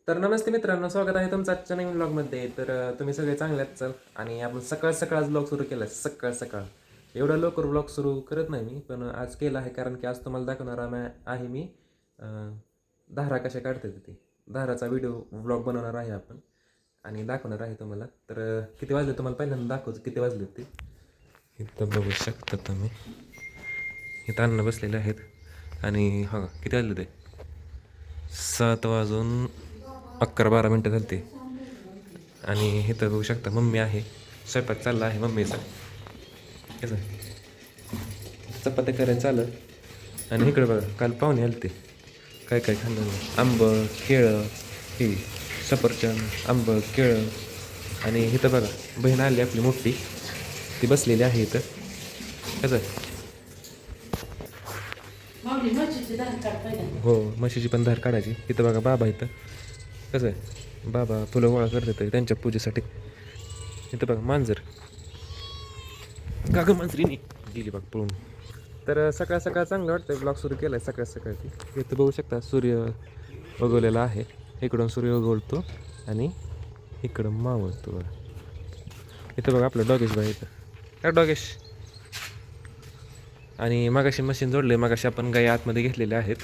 तर नमस्ते मित्रांनो, स्वागत आहे तुमचं आजच्या नवीन ब्लॉगमध्ये. तर तुम्ही सगळे चांगले चल. आणि आपण सकाळ सकाळच ब्लॉग सुरू केला आहे. सकाळ सकाळ एवढा लवकर ब्लॉग सुरू करत नाही मी, पण आज केला आहे कारण की आज तुम्हाला दाखवणार आहे मी धारा कशा काढते ते. धाराचा व्हिडिओ ब्लॉग बनवणार आहे आपण आणि दाखवणार आहे तुम्हाला. तर किती वाजले तुम्हाला पहिल्यांदा दाखवतो किती वाजले ते. इथं बघू शकता तुम्ही, इथं अन्न बसलेले आहेत आणि हो किती वाजले ते 7 वाजून 11-12 मिनटं झाली. आणि इथं बघू शकता मम्मी आहे, स्वयंपाक चालला आहे मम्मीचा. कसं चपात्या करायला चाललं. आणि इकडे बघा काल पाहुणे आले ते काय काय खाल्लं, आंब केळं, ही सफरचंद आंब केळं. आणि इथं बघा बहीण आली आपली मोठी, ती बसलेली आहे इथं. कसं हो, म्हशीची पण धार काढायची. इथं बघा बाबा इथं. कसं आहे बाबा फुलं गोळा करतात त्यांच्या पूजेसाठी. इथं बघा मांजर, का गं मांजरीने गेली बघ पळून. तर सकाळ सकाळ चांगलं वाटतं ब्लॉग सुरू केला आहे सकाळ सकाळची. इथं बघू शकता सूर्य उगवलेला आहे. इकडून सूर्य उगवतो आणि इकडं मावळतो बघा. इथं बघा आपलं डॉगेश बाई इथं. काय डॉगेश. आणि मागाशी मशीन जोडले, मागाशी आपण गाई आतमध्ये घेतलेल्या आहेत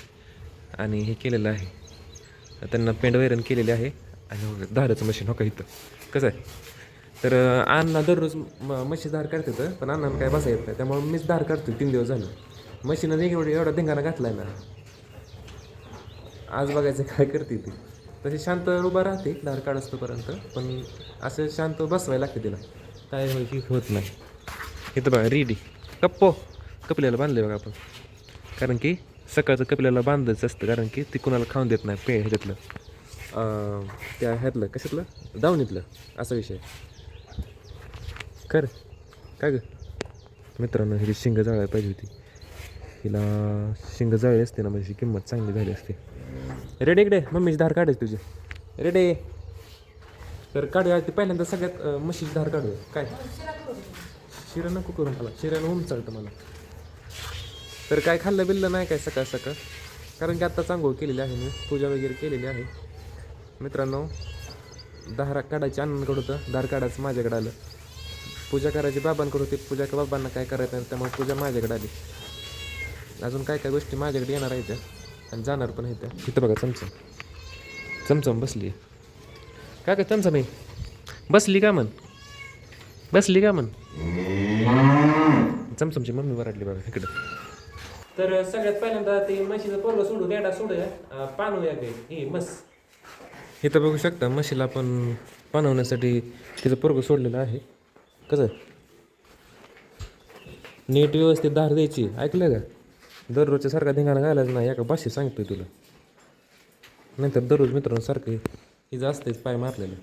आणि हे केलेलं आहे, त्यांना पेंड वैरण केलेले आहे. आणि धाराचं मशीन हो का इथं. कसं आहे तर अण्णा दररोज म्हशी धार काढतात, पण अण्णानं काय बसा येत नाही, त्यामुळे मीच धार काढतो 3 दिवस झालं. मशीनं एवढा धिंगाणा घातला आहे ना, आज बघायचं काय करते ती. तशी शांत उभा राहते धार काढस्तोपर्यंत, पण असं शांत बसवायला लागते तिला, काय होत नाही. इथं बघा रेडी कपल्याला बांधले बघा आपण, कारण की सकाळचं कपल्याला बांधायचं असतं, कारण की ती कुणाला खाऊन देत नाही ह्याच्यातलं त्या ह्यातलं कशातलं दावणीतलं, असा विषय. कर काय ग मित्रांनो, ही शिंग जाळायला पाहिजे होती. हिला शिंग जाळली असते ना म्हणजे किंमत चांगली झाली असते. रेडे इकडे मम्मीची धार काढायची तुझी. रेडे तर काढूया ती पहिल्यांदा सगळ्यात म्हशीची धार काढूया. काय शिरा नको करून मला, शिऱ्यानं उमचालतं मला. तर काय खाल्लं बिल्लं नाही काय सकाळ सकाळ, कारण की आत्ताच आंघोळ केलेली आहे, मी पूजा वगैरे केलेली आहे. मित्रांनो धार काढायची अण्णांकडे होतं, धार काढायचं माझ्याकडे आलं. पूजा करायची बाबांकडे होती, पूजा बाबांना काय करायचं नाही, त्यामुळे पूजा माझ्याकडे आली. अजून काय काय गोष्टी माझ्याकडे येणार आहेत त्या आणि जाणार पण आहेत त्या. तिथं बघा चमचम बसली. काय काय चमचम आहे बसली का बसली का चमचमची मम्मी वराडली बघा इकडं. तर सगळ्यात पहिल्यांदा ते म्हशीचं पोरगं सोडू देडा सोडूया पाणूया हे मस. इथं बघू शकता म्हशीला आपण पाणवण्यासाठी तिचं पोरगं सोडलेलं आहे. कसं नीट व्यवस्थित धार द्यायची, ऐकलं का. दररोजच्या सारखा धिंगाणा घालायचं नाही, एका भाषेत सांगतोय तुला, नाहीतर दररोज मित्रांनो सारखं हिचं असतेच पाय मारलेलं.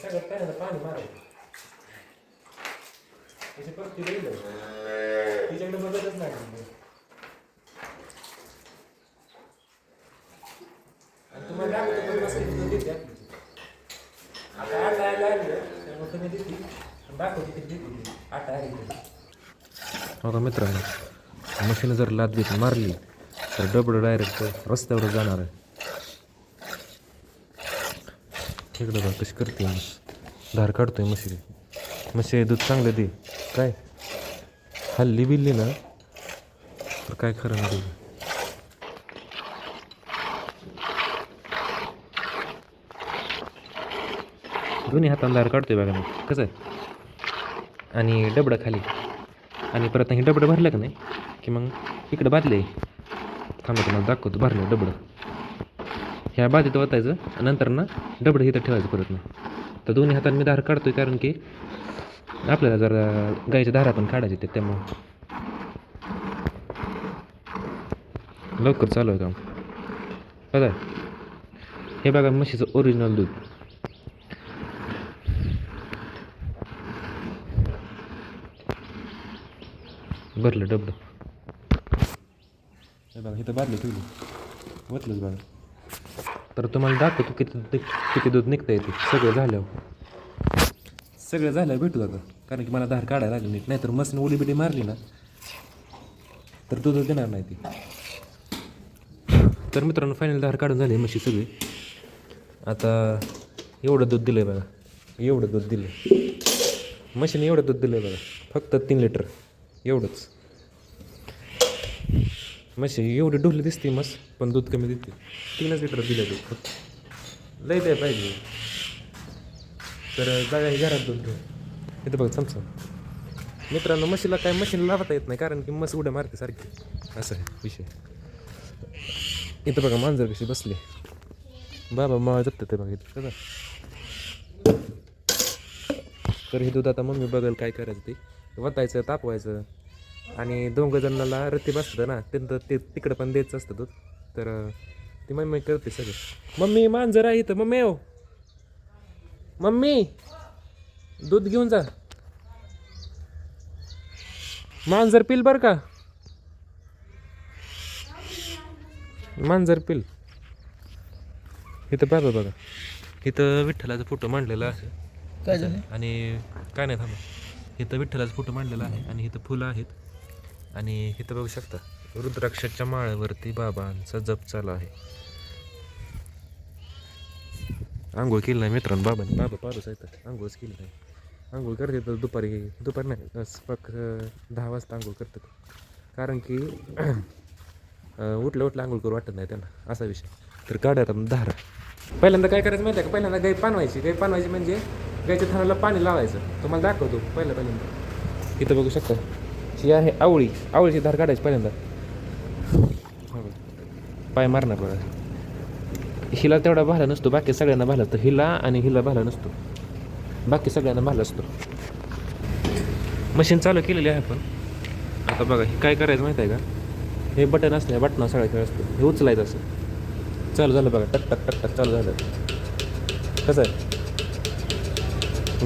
सगळ्यात पहिल्यांदा पाणी मारायचं. तिच्याकडे बघतच नाही. तुम्हाला दाखवतो पण नसेल देते आता आटा लागलं त्यामुळे तुम्ही देते दाखवते किती देते आटा आहे. हो का मित्रांनो, मशीन जर लाद बीत मारली तर डबडं डायरेक्ट रस्त्यावर जाणार आहे. इकडं बघा कशी करते धार काढतोय म्हशी दूध चांगलं दे. काय हल्ली बिल्ली ना तर काय खरं नाही. दोन्ही हातानं धार काढतोय बघा मी कसं आहे. आणि डबडं खाली, आणि परत हे डबडं भरलं का नाही की मग इकडं बादले थांबा तुम्हाला दाखवतो भरलं डबडं. ह्या बादीत ओतायचं नंतर ना डबडं इथं ठेवायचं परत ना. तर दोन्ही हातांनी मी धार काढतोय कारण की आपल्याला जरा गाईच्या धारा पण काढायचे त्यामुळं लवकर चालू आहे काम. बघा हे बघा म्हशीचं ओरिजिनल दूध. भरलं डबडं हे बघा इथं बादली ठेवली वतलंच बघा. तर तुम्हाला दाखवतो किती दूध निघतं येते. सगळं झाल्यावर भेटू दादा, कारण की मला धार काढायला लागली नीट, नाहीतर मशीन उडी बिडी मारली ना तर दूधच देणार नाही ती. तर मित्रांनो फायनल धार काढून झाली म्हशी सगळी. आता एवढं दूध दिलं आहे बघा, एवढं दूध दिलं म्हशीने, एवढं दूध दिलं आहे बघा, फक्त 3 लिटर एवढंच. म्हशी एवढी ढोली दिसते मस्त, पण दूध कमी देते. 3 लिटर दिलं दूध फक्त. लय द्याय पाहिजे. तर जागा ही घरात दूध घेऊ. इथं बघा चमचम. मित्रांनो म्हशीला काय मशीन लावता येत नाही, कारण की म्हस उड्या मारते सारखी, असं आहे विषय. इथं बघा मांजर कशी बसली, बाबा माळ जपतं ते बघा इथं बघा. तर हे दूध आता मम्मी बघेल काय करायचं ते वतायचं, तापवायचं. आणि 2 जणांना रत्ती बसतं ना, त्यांचं ते तिकडं पण द्यायचं असतं दूध. तर ती मम्मी करते सगळं. मम्मी मांजर आहे इथं, मम्मी हो, मम्मी दूध घेऊन जा, मांजर पिल बरं का, मांजर पिल. इथं बाबा बघा, इथं विठ्ठलाचा फोटो मांडलेला आहे. काय झालं? आणि काय नाही थांबा, इथं विठ्ठलाचा फोटो मांडलेला आहे आणि इथं फुलं आहेत. आणि इथं बघू शकता रुद्राक्षाच्या माळ्यावरती बाबांचा जप चालू आहे. आंघोळ केली नाही मित्रांनो बाबांनी, बाबा पारूस येतात, आंघोळच केली नाही. आंघोळ करते तर दुपारी नाही, 10 वाजता आंघोळ करतात. कारण की उठलं आंघोळ करू वाटत नाही त्यांना, असा विषय. तर काढायला धारा. पहिल्यांदा काय करायचं माहिती आहे का, पहिल्यांदा गाय पाणवायची म्हणजे गायच्या थानाला पाणी लावायचं. तुम्हाला दाखवतो पहिल्यांदा. इथं बघू शकता ही आहे आवळीची धार काढायची पहिल्यांदा. पाय मारणार बघा. हिला तेवढा भाला नसतो, बाकी सगळ्यांना भाला असतो. हिला आणि हिला भाला नसतो, बाकी सगळ्यांना भाला असतो. मशीन चालू केलेली आहे पण. आता बघा हे काय करायचं माहिती आहे का, हे बटन असतं, बटन सगळा खेळ असतो. हे उचलायचं असं, चालू झालं बघा, टक टक टक टक चालू झालं. कसं आहे,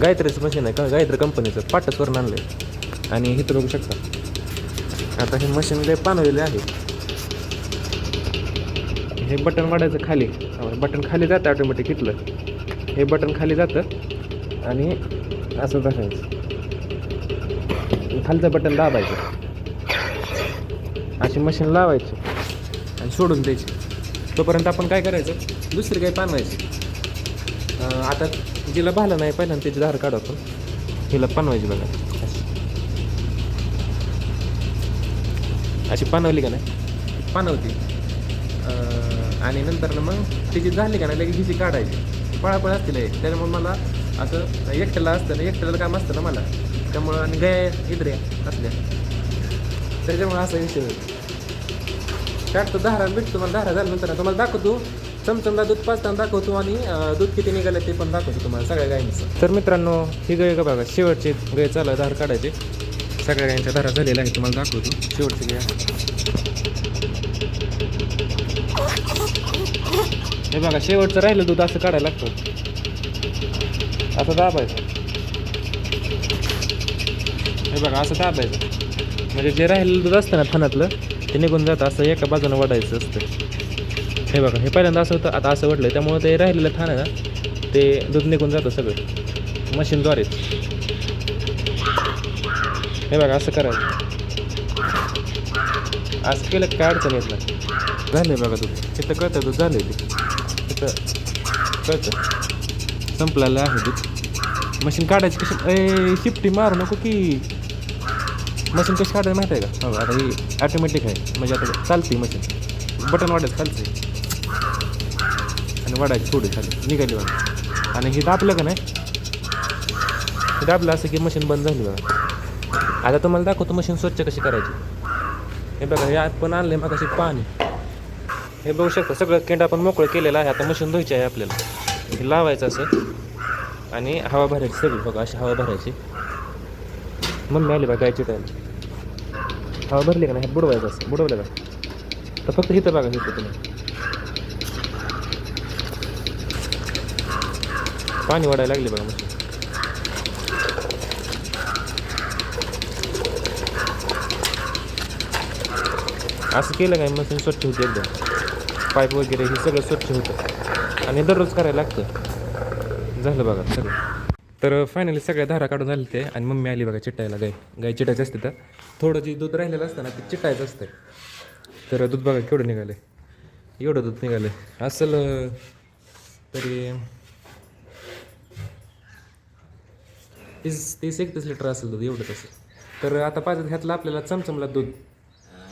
गायत्रीचं मशीन आहे का, गायत्री कंपनीचं, पाटच करून आणलं आहे. आणि इथं बघू शकता आता हे मशीन लय पाणवलेले आहे. हे बटन वाढायचं खाली, बटन खाली जातं ऑटोमॅटिक. इथलं हे बटन खाली जातं आणि असं दाखायचं, खालचं बटन दाबायचं, अशी मशीन लावायची आणि सोडून द्यायची. तोपर्यंत आपण काय करायचं, दुसरी काही पानवायची. आता जिला भालं नाही पहिल्यांदा त्याची धार काढू आपण. हिला पानवायची बघा, अशी पानवली का नाही, पानवती. आणि नंतर मग तिची झाली का नाही लगेच हिची काढायची. पळापळ असतील आहे, त्याच्यामुळे मला असं एकट्याला असतं ना, एकट्याला काम असतं ना मला, त्यामुळं. आणि गाय इकडे असल्या त्याच्यामुळं असं विषय काढतो. धारा भेटतो मला, धारा झाल्यानंतर तुम्हाला दाखवतो. चमचमला दूध पाचताना दाखवतो आणि दूध किती निघालं ते पण दाखवतो तुम्हाला सगळ्या गायींचं. तर मित्रांनो ही गाय का बघा, शेवटची गाय चालू आहे धार काढायची. सगळ्या गायींच्या धारा झालेल्या आहेत, तुम्हाला दाखवतो. शेवटची गाय हे बघा, शेवटचं राहिलं दूध असं काढायला लागतं, असं दाबायचं. हे बघा असं दाबायचं, म्हणजे जे राहिलेलं दूध असतं ना थानातलं ते निघून जातं. असं एका बाजूनं वडायचं असतं. हे बघा हे पहिल्यांदा असं होतं, आता असं वडलं, त्यामुळे ते राहिलेलं थान आहे ना ते दूध निघून जातं सगळं मशीनद्वारेच. हे बघा असं करायचं, असं केलं काय अडचण येत नाही. झालं बघा दूध, तिथं कळतं दूध झालं ते, तिथं कळतं संपलेलं आहे दूध. मशीन काढायची कशी, शिफ्टी मारू नको की. मशीन कशी काढायला माहिती आहे का, हो आता ही ॲटोमॅटिक आहे, म्हणजे आता चालते मशीन. बटन वाढायचं खालचं आणि वाढायची थोडी खाली निघाली बघा. आणि हे दाबलं का नाही, हे दाबलं असं की मशीन बंद झाली बघा. आता तुम्हाला दाखवतो मशीन स्वच्छ कशी करायची. हे बघा हे आपण आणले मग अशी पाणी, हे बघू शकता सगळं केंड आपण मोकळं केलेलं आहे. आता मशीन धुवायची आहे आपल्याला. हे लावायचं असं आणि हवा भरायची सगळी बघा, अशी हवा भरायची. मम्मी आली बघा गायची टाईम, हवा भरली का नाही बुडवायचं असं, बुडवलं का तर फक्त इथं बघा, इथं तुम्ही पाणी वाढायला लागले बघा मशीन. असं केलं काय मशीन स्वच्छ होते एकदम, पाईप वगैरे हे सगळं स्वच्छ होतं. आणि दररोज करायला लागतं. झालं बघा सगळं. तर फायनली सगळ्या धारा काढून झाले ते. आणि मम्मी आली बघा चिटायला. गाय चिटायचं असते, तर थोडं जे दूध राहिलेलं असतं ना ते चिटायचं असतं. तर दूध बघा केवढं निघालं, एवढं दूध निघालं असेल तरी 30-31 लिटर असेल दूध एवढंच असेल. तर आता पाहिजे ह्यातलं आपल्याला चमचमला दूध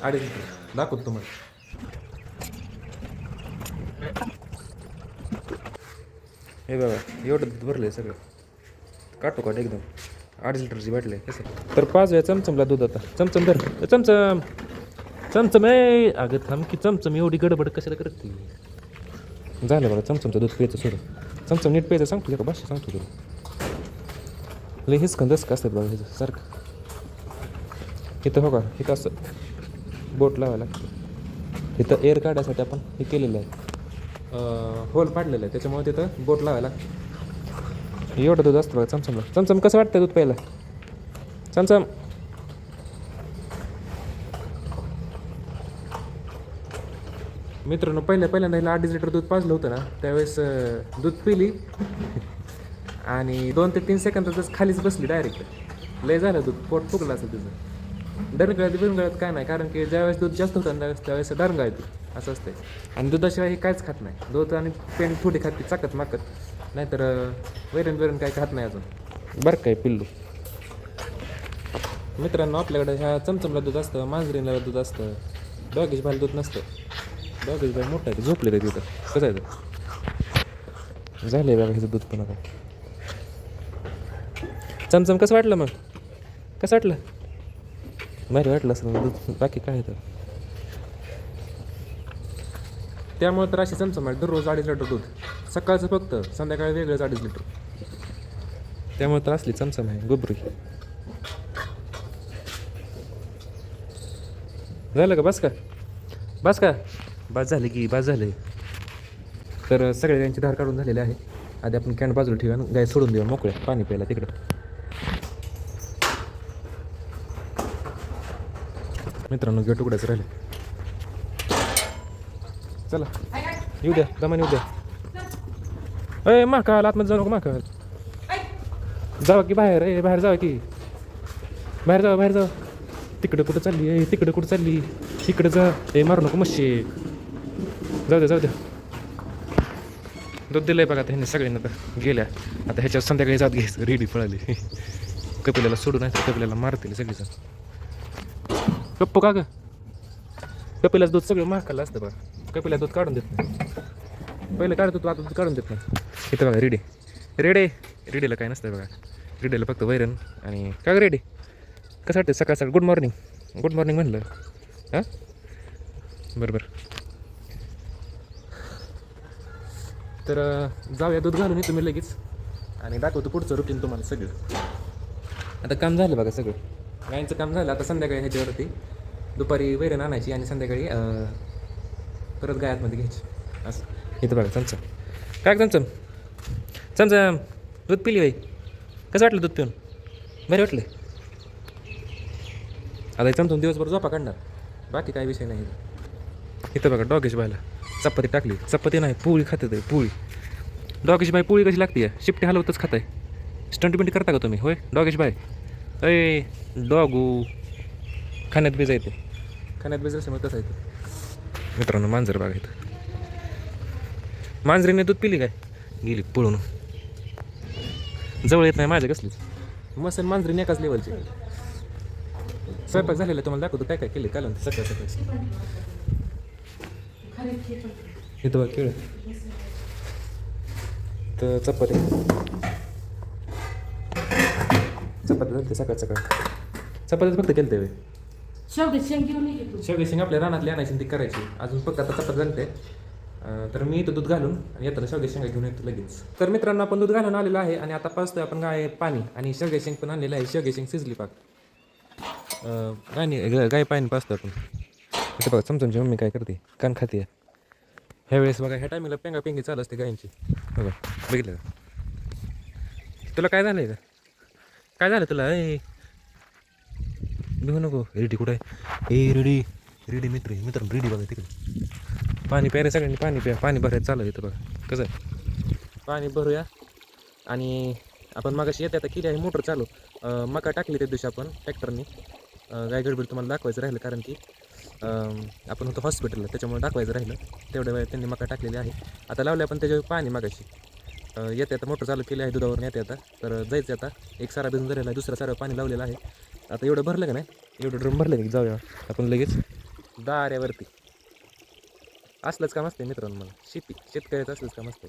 2.5 लिटर दाखवतो तुम्हाला. हे बघा एवढं दूध भरलं आहे सगळं काट एकदम 2.5 लिटरची बाटली आहे कसं. तर 5 वेळा चमचमला दूध आता. चमचम धर चमचम चमचम अगं थांब की चमचम एवढी गडबड कशाला करते. झालं बघा चमचमचं दूध प्यायचं सोडून. चमचम नीट प्यायचं सांगतो का भाषा सांगतो तुला. लय हिसकं दसकं असतात बघा ह्याचं सारखं. इथं हो का इथं असं बोट लावायला लागतं. इथं एअर काढायसाठी आपण हे केलेलं आहे होल पाडलेलं आहे त्याच्यामुळे तिथं बोट लावायला लागतं. एवढं दूध असतं बघा चमचमला. चमचम कसं वाटतं दूध प्यायला चमचम. मित्रांनो पहिल्यांदा हिला 2.5 लिटर दूध पाजलं होतं ना त्यावेळेस दूध पिली आणि 2 ते 3 सेकंदातच खालीच बसली डायरेक्ट. लय झालं दूध पोट फुगलं असेल तुझं. बिरंगळ्यात काय नाही कारण की ज्यावेळेस दूध जास्त होतं ना त्यावेळेस डरंगा येते असं असते. आणि दुधाशिवाय हे काहीच खात नाही. दूध आणि पेंट थोडी खाते चाकत माकत नाहीतर वैरण काय खात नाही अजून. बरं काय पिल्लू. मित्रांनो आपल्याकडे ह्या चमचमला दूध असतं मांजरीला दूध असतं डॉगीश भाला दूध नसतं. डॉगीश भाई मोठा आहे झोपले ते तिथं कसं आहे ते झालं आहे बघा ह्याचं दूध पण आता. चमचम कसं वाटलं मग कसं वाटलं भारी वाटलं असं दूध बाकी काय तर. त्यामुळे तर अशी चमचम आहे दररोज 2.5 लिटर दूध सकाळचं फक्त संध्याकाळी वेगळंच 2.5 लिटर. त्यामुळे तर असली चमचम आहे गोबरी. झालं का बस का बस झाले की बस झाले. तर सगळे गायींची धार काढून झालेली आहे. आधी आपण कॅन बाजूला ठेवूया गाय सोडून देऊ मोकळे पाणी प्यायला तिकडं. मित्रांनो गेट उघडायचं राहिले. चला येऊ द्या दमाने येऊ द्या. अय माकाल आतमध्ये जाऊ नको माकाल जावा की बाहेर बाहेर जावा की बाहेर जावा. तिकडं कुठं चालली तिकडं कुठं चालली इकडं जा. मारू नको मशी जाऊ द्या. दूध दिलंय बघा आता ह्यांनी सगळ्यांना तर गेल्या. आता ह्याच्यावर संध्याकाळी जात घ्यायचं रेडी पळाली. कपिल्याला सोडून आहे कपिल्याला मारतील सगळीजण. गप्पू का ग कपिलाच दूध सगळं महाकाला असतं बघा. कपिला दूध काढून देत नाही. पहिलं काढत होतो आता दूध काढून देत नाही. इथं बघा रेडीला काय नसतं बघा. रेडीला फक्त वैरण आणि का ग रेडी कसं वाटतं सकाळ गुड मॉर्निंग म्हणलं हां बरोबर. तर जाऊया दूध घालून तुम्ही लगेच आणि दाखवतो पुढचं रुटीन तुम्हाला सगळं. आता काम झालं बघा सगळं गायींचं काम झालं. आता संध्याकाळी ह्याच्यावरती दुपारी वैरण आणायची आणि संध्याकाळी परत गायातमध्ये घ्यायची असं. इथं बघा चमचम काय चमचम दूध पिली बाई कसं वाटलं दूध पिऊन बरे वाटले. आता चमचम दिवसभर झोपा काढणार बाकी काय विषय नाही. इथं बघा डॉगेश बायला चपाती टाकली. चपाती नाही पोळी खाते ते पोळी. डॉगेश बाय पोळी कशी लागते शिफ्टी हलवतच खाताय. स्टंट करता का तुम्ही होय डॉगेश बाय. अय डॉगू खाण्यात भिजायते खाण्यात भिजल्यामुळे कसं आहे. मित्रांनो मांजर बघा इथं मांजरीने दूध पिली काय गेली पळून. जवळ येत नाही माझ्या कसलीच मस्त मांजरीने एकाच लेवलची. स्वयंपाक झालेला तुम्हाला दाखवतो काय केले काल सकाळी. इथं बघ केळ तर चपाती झाली सकाळ चपाती फक्त केलं ते शेवगे शेंग आपल्या रानातली आणायची ती करायची अजून फक्त आता चपाती झाली ते. तर मी इथं दूध घालून आणि येताना शेवगे शेंगा घेऊन येतो लगेच. तर मित्रांनो आपण दूध घालून आलेलं आहे आणि आता पाचतोय आपण गाय पाणी आणि शेवगे शेंग पण आणलेलं आहे. शेवगे शेंग शिजली पाक गाय पाणी पाचतो आपण. इथं बघा चमचमची मम्मी काय करते कान खाते. ह्यावेळेस बघा ह्या टायमिंगला पेंगी चालू असते गायींची बघा बघितलं का. तुला काय झालं आहे काय झालं तुला घेऊ नको. रेडी कुठं आहे रेडी मित्र रेडी बघा तिकडे. पाणी प्यारे सगळ्यांनी पाणी भरायचं चालू इथं बघा कसं आहे. पाणी भरूया आणि आपण मागाशी येते आता केली आहे मोटर चालू. मका टाकली त्या दिवशी आपण ट्रॅक्टरनी. गाय गडबड तुम्हाला दाखवायचं राहिलं कारण की आपण होतो हॉस्पिटलला, त्याच्यामुळे दाखवायचं राहिलं. तेवढ्या वेळात त्यांनी मका टाकलेली आहे. आता लावले आपण त्याच्यावर पाणी मागाशी. येते आता मोटर चालू केली आहे दुधावरून येते आता. तर जायचं आता. एक सारा भिजून झालेला आहे, दुसरा सारा पाणी लावलेलं आहे. आता एवढं भरलं का नाही, एवढं ड्रम भरलं की जाऊया आपण लगेच दाऱ्यावरती. असलंच काम असते मित्रांनो, मला शेतकऱ्याचं असलंच काम असतं.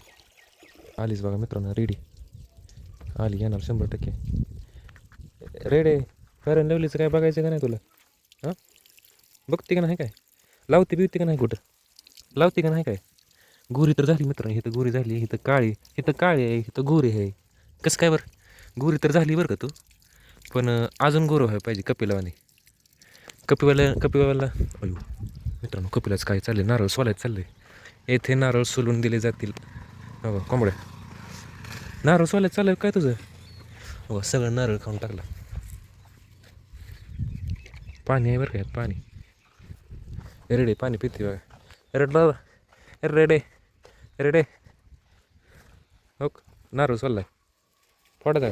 आलीच बघा मित्रांनो रेडी आली, येणार 100%. रेडे फेअर अँड लवलीचं काय बघायचं का नाही तुला? हां, बघते का नाही काय? लावते बिवते का नाही कुठं? लावते का नाही काय? गोरी तर झाली मित्रांनो, इथं गोरी झाली, इथं काळी आहे, इथं गोरी आहे. कसं काय बरं? गोरी तर झाली बरं का तू, पण अजून गोरं व्हायला पाहिजे कपिलावाने. कपिवाला अयो मित्रांनो, कपिलाच काय चाललंय, नारळ सोलायचं चाललंय. येथे नारळ सोलून दिले जातील. हो कोंबड्या, नारळ सोलायचं चाललंय काय तुझं? हो सगळं नारळ खाऊन टाकला. पाणी आहे बरं का, पाणी रेडे, पाणी पिते बघा. रेड बाबा, रेडे हो, नारळ सोललाय फोडा.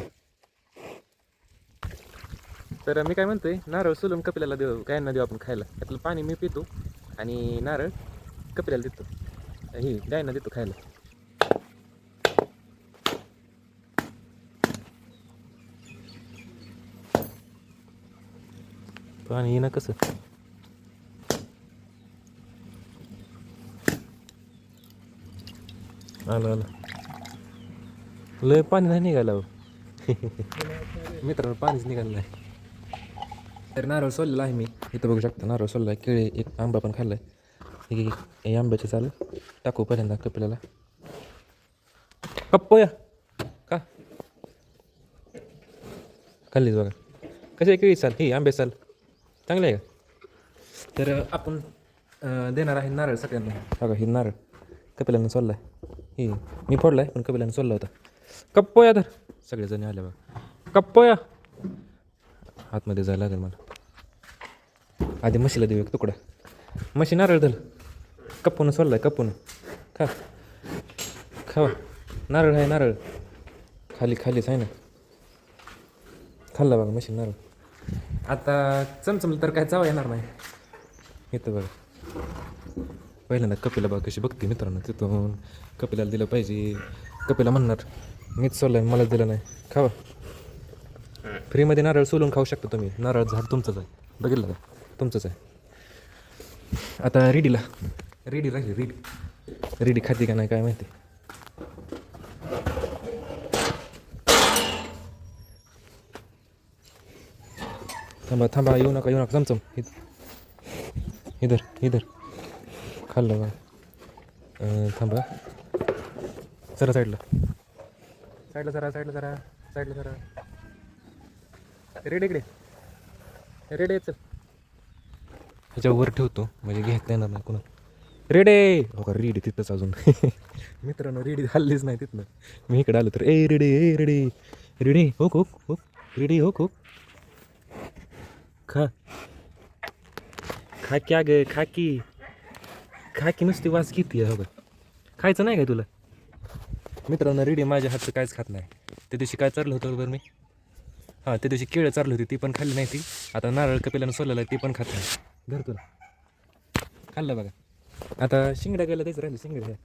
तर मी काय म्हणतोय, नारळ सोलून कपिल्याला देऊ, गायांना देऊ आपण खायला. त्यातलं पाणी मी पितो आणि नारळ कपिल्याला देतो, ही गायांना देतो खायला. पाणी येणं कसं? आलं लय पाणी नाही निघालं हो. मित्रांनो पाणीच निघालं नाही. तर नारळ सोललेला आहे मी, इथं बघू शकता नारळ सोलला आहे. केळी, एक आंबा पण खाल्ला आहे. हे आंब्याचे चाल टाकू पहिल्यांदा कपिल्याला. कप्पोया का खाल्लीच बघा. कशी आहे केळी चाल, ही आंबे चाल चांगले आहे का? तर आपण देणार आहे नारळ सगळ्यांना. बघा ही नारळ कपिल्यानं सोलला आहे. ही मी फोडला आहे पण कपिल्यानं सोलला होता. कप्पोया तर सगळेजण आले बघा. कप्पोया आतमध्ये जायला लागेल मला. आधी म्हशीला देऊ एक तुकडा. म्हशी नारळ धल, कप्पून सोलला आहे, कप्पून खावा. नारळ आहे, नारळ खालीच आहे ना, खाल्ला बघा म्हशी नारळ. आता चमचमलं तर काय चावा येणार नाही. इथं बघा पहिल्यांदा कपिला बघा कशी बघते मित्रांनो. तिथून कपिलाला दिलं पाहिजे. कपिला म्हणणार मीच सोललं आहे, मलाच दिलं नाही. खावा, फ्रीमध्ये नारळ सोलून खाऊ शकता तुम्ही. नारळ झाड तुमचंच आहे, बघितलं का, तुमचंच आहे. आता रेडी राहिली. रेडी खाते का नाही काय माहिती. थांबा येऊ नका चमचम. इधर खाल्लं बा. थांबा जरा साईडला जरा रेड इकडे चल. ह्याच्यावर ठेवतो म्हणजे घेता येणार नाही कोणा. रेडे हो का, रेडी तिथंच अजून. मित्रांनो रेडी हल्लीच नाही तिथनं. मी इकडे आलो तर रेडे हो रेडी हो खा क्या ग, खाकी नुसती वास किती आहे. हो खायचं नाही काय तुला? मित्रांनो रेडी माझ्या हातचं काहीच खात नाही. त्या दिवशी काय चाललं होतं बरं मी, हां त्या दिवशी केळं चालली होती ती पण खाल्ली नाही ती. आता नारळ कपिल्यानं सोललेला ती पण खात नाही. धर तुला खाल्लं बघा. आता शिंगड्या गेला तेच राहिले, शिंगड्या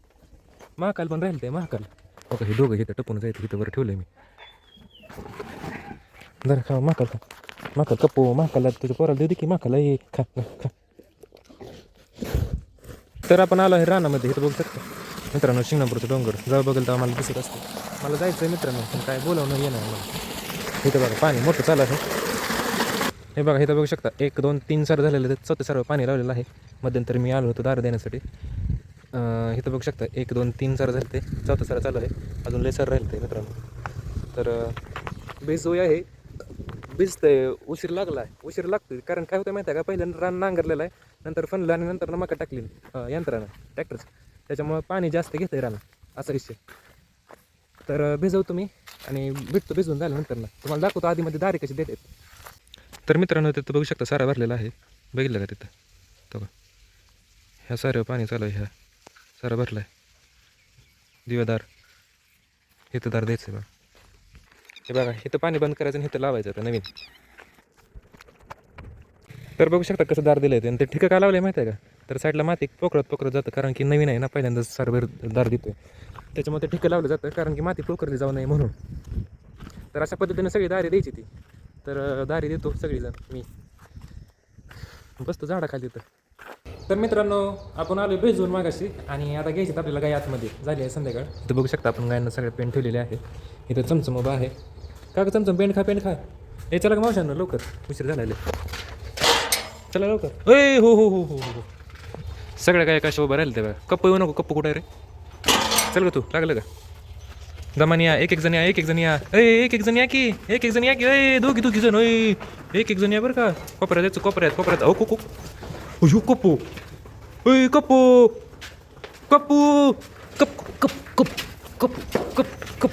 महाकाल पण राहिले. ते महाकाल हो का, हे दोघं इथं टपून जायचं. इथं बरं ठेवलं मी. जरा खा महाकाल कप्पू. महाकाला तुझ्या पोराला देऊ दे की, महाकाला ये खा. तर आपण आलो आहे रानामध्ये. इथं बघू शकतो मित्रांनो शिंगणापूरचं डोंगर. जाऊ बघेल तर आम्हाला दिसत असतं. मला जायचं आहे मित्रांनो, पण काय बोलावणं येणार मला. इथं बघा पाणी मोठं चालू आहे. हे बघा इथं बघू शकता 1 2 3 सर झालेलं आहे. चौथं सर्व पाणी लावलेलं आहे. मध्यंतरी मी आलो होतो दार देण्यासाठी. इथं बघू शकता 1 2 3 सर झाले. ते चौथं सर चालू आहे. अजून लय सर राहिले ते मित्रांनो. तर बीज जो आहे भिजते उशीर लागतो. कारण काय होतं माहिती आहे का, पहिल्यांदा रान नांगरलेलं आहे, नंतर फनलं आणि नंतर मका टाकली यंत्रानं ट्रॅक्टरचं. त्याच्यामुळं पाणी जास्त घेतं आहे रान, असा विषय. तर भिजवतो मी आणि भेटतो भिजवून झाल्यानंतर ना तुम्हाला दाखवतो आधीमध्ये दारे कशी देतात. तर मित्रांनो तिथं बघू शकता सारा भरलेला आहे. बघितलं का तिथं तो का, ह्या साऱ्या पाणी चालू आहे. ह्या सारा भरला आहे. दिवेदार इथं दार द्यायचं आहे बघा. हे बघा इथं पाणी बंद करायचं आणि इथं लावायचं आता नवीन. तर बघू शकता कसं दार दिलं आहे आणि ते ठिकं का लावलं आहे माहिती आहे का? तर साईडला माती पोखरत जातं, कारण की नवीन आहे ना, पहिल्यांदाच सारभर दार देतो आहे, त्याच्यामुळे ते ठिकं लावलं जातं, कारण की माती पोखरली जाऊ नये म्हणून. तर अशा पद्धतीने सगळी दारी द्यायची ती. तर दारी देतो सगळीजण, मी बसतो झाडाखाली तर. तर मित्रांनो, आपण आलो भेजून मागाशी आणि आता घ्यायची आपल्याला गाय आतमध्ये झाली आहे संध्याकाळ. इथं बघू शकता आपण गायांना सगळे पेंट ठेवलेले आहे. इथं चमचम उभा आहे. का चमचम पेंट खा. हे चला का मावशांना लवकर, उशीर झालेले. चला लवकर. ए हो. सगळ्या गाय कशा उभं राहिले ते बघा. कप्पू येऊ नको, कप्पू कुठं आहे रे? चल का तू, लागलं का? दमानी या, एक जण या. एक एक जण या की, ए दोघी जण, एक जण या बरं का. कोपऱ्यात ओ को अयो कप्पू, ए कप्पू कप कप कप कप कप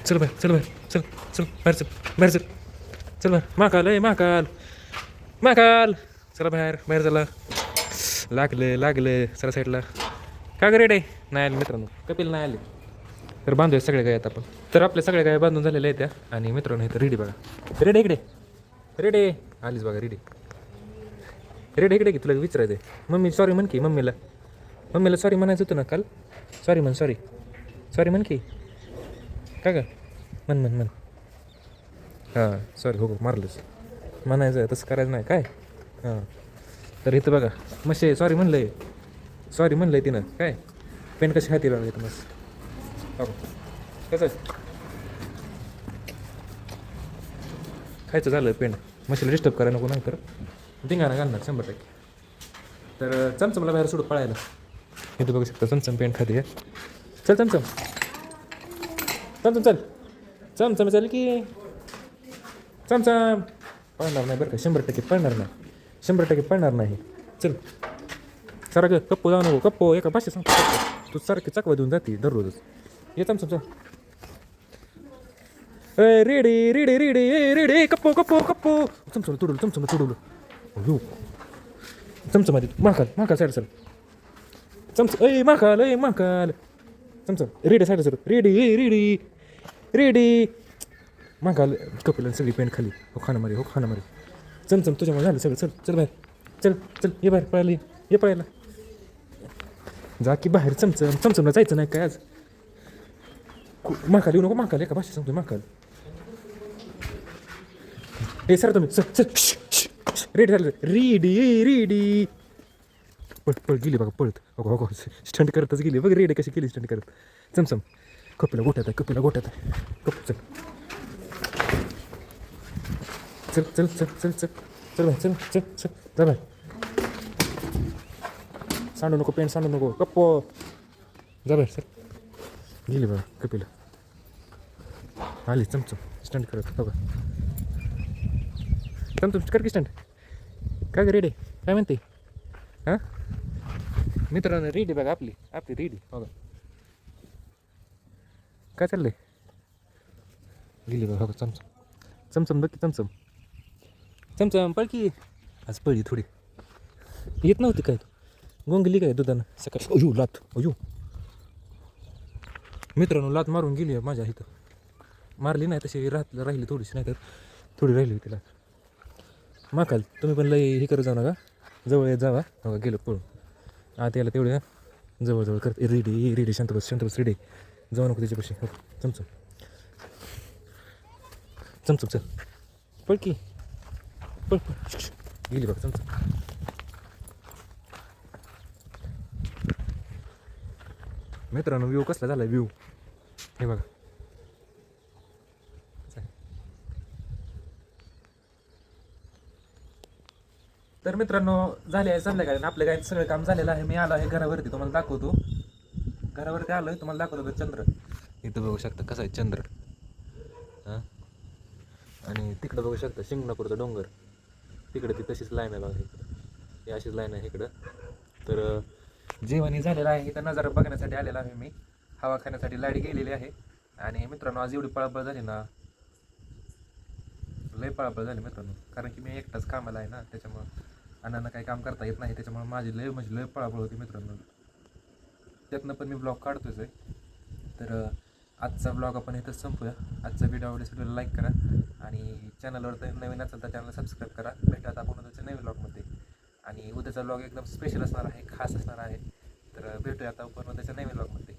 चल बाहेर चल बाहेर चल बाहेर महाकाल चला बाहेर चला. लागलं चला साईडला. का ग रेडे नाही आले मित्रांनो, कपिल नाही आले. तर बांधूया सगळे गाय आता आपण. तर आपल्या सगळ्या गाय बांधून झालेल्या आहेत त्या. आणि मित्रांनो इथं रेडी बघा, रेडे इकडे, रेडे आलीच बघा, रेडे इकडे की, तुला विचारायचं आहे. मम्मी सॉरी म्हण की, मम्मीला सॉरी म्हणायचं होतं ना काल. सॉरी म्हण की. का ग म्हण हां सॉरी. हो मारलंच म्हणायचं, तसं करायचं नाही काय. हां तर इथं बघा मशे सॉरी म्हणलंय तिनं. काय पेन कशी खाती बघा इथं मस्त. कसं खायचं झालं पेंट, मशीला डिस्टर्ब करायला नको, नंतर धिंगाणा घालणार 100%. तर चमचमला बाहेर सोडू पळायला. इथं बघू शकता चमचम पेंट खाते आहे. चल चमचम चल की. चमचम पळणार नाही बरं का, 100% पळणार नाही. चल सारा ग कप्पू जाऊ नको, कप्पू एका भाषेत सांगतो, तू सारखी चकवा देऊन जाते दररोजच. ये चमचम रेडे कप्पू चमचम तुडवलं हो चमचम आधी Mahakal side sir. Chamcham Mahakal chamcham ready side sir. Ready Mahakal. Kapila सगळी पेंट खाली. हो खाना मारी चमचम तुझ्यामुळे झालं सगळं. चल बाहेर चल ये बाहेर पळायला, ये पळायला जा की बाहेर. चमचमला जायचं नाही काय आज. महाकाल येऊ नको, महाकाल एका भाषेत सांगतो महाकाल. हे सर तुम्ही चल रेडी झालं. रेडी पळ गेली बघा पळत. हो स्टंट करतच गेली बघ. रेडी कशी केली स्टंट करत. चमचम कपिला गोट्यात आहे. कप्पू चल जा बाहेर. सांडू नको पेंट, सांडू नको कप्पो, जा बाहेर सर. गेली बघा कपिला, आली चमचम स्टंट करत. बघा चमचम कर की स्टंट. काय ग रेडी काय म्हणते? हां मित्रांनो रेडी बघा आपली रेडी बघा काय चाललंय. गेली बघा बघा चमचम बघ की चमचम पळ की. आज पळली थोडी, येत नव्हती काय तू गोंगली काय दुधानं सकाळी. अयो लात मित्रांनो लात मारून गेली आहे माझ्या इथं. मारली नाही तशी राहिली थोडीशी, नाही तर थोडी राहिली तिला. महाकाल तुम्ही पण लई हे करत जाऊ नका, जवळ येत जावा. हो गेलं पळून आत यायला तेवढे जवळ करत. रेडी शांत बस रेडी. जाऊ नको त्याच्यापाशी. हो चमचम चल पळ की पळ गेली बघा चमचम. मित्रांनो व्ह्यू कसला झाला व्ह्यू हे बघा. तर मित्रांनो झाले आहे संध्याकाळी, आपल्या गायचं सगळं काम झालेलं आहे. मी आलो आहे घरावरती, तुम्हाला दाखवतो. घरावरती आलो आहे, तुम्हाला दाखवतो चंद्र. इथं बघू शकता कसा आहे चंद्र. हां आणि तिकडं बघू शकता शिंगणापूरचा डोंगर. तिकडे ती तशीच लाईन आहे बघा. इकडं ही अशीच लाईन आहे इकडं. तर जेवण झालेलं आहे. इथं नजारा बघण्यासाठी आलेला आहे मी. हवा खाण्यासाठी लाईट गेलेली आहे. आणि मित्रांनो आज एवढी पळापळ झाली ना, लय पळापळ झाली मित्रांनो, कारण की मी एकटाच कामाला आहे ना, त्याच्यामुळं अण्णांना काही काम करता येत नाही. त्याच्यामुळे माझी लय पळापळ होती मित्रांनो. त्यातनं पण मी ब्लॉग काढतोच आहे. तर आजचा ब्लॉग आपण इथं संपूया. आजचा व्हिडिओ आवडल्यास व्हिडिओला लाईक करा आणि चॅनलवर तर नवीन असेल तर चॅनलला सबस्क्राईब करा. भेटूयात आपण उद्याच्या नवीन ब्लॉगमध्ये. आणि उद्याचा ब्लॉग एकदम स्पेशल असणार आहे, खास असणार आहे. तर भेटूया आता आपण उद्याच्या नवीन ब्लॉगमध्ये.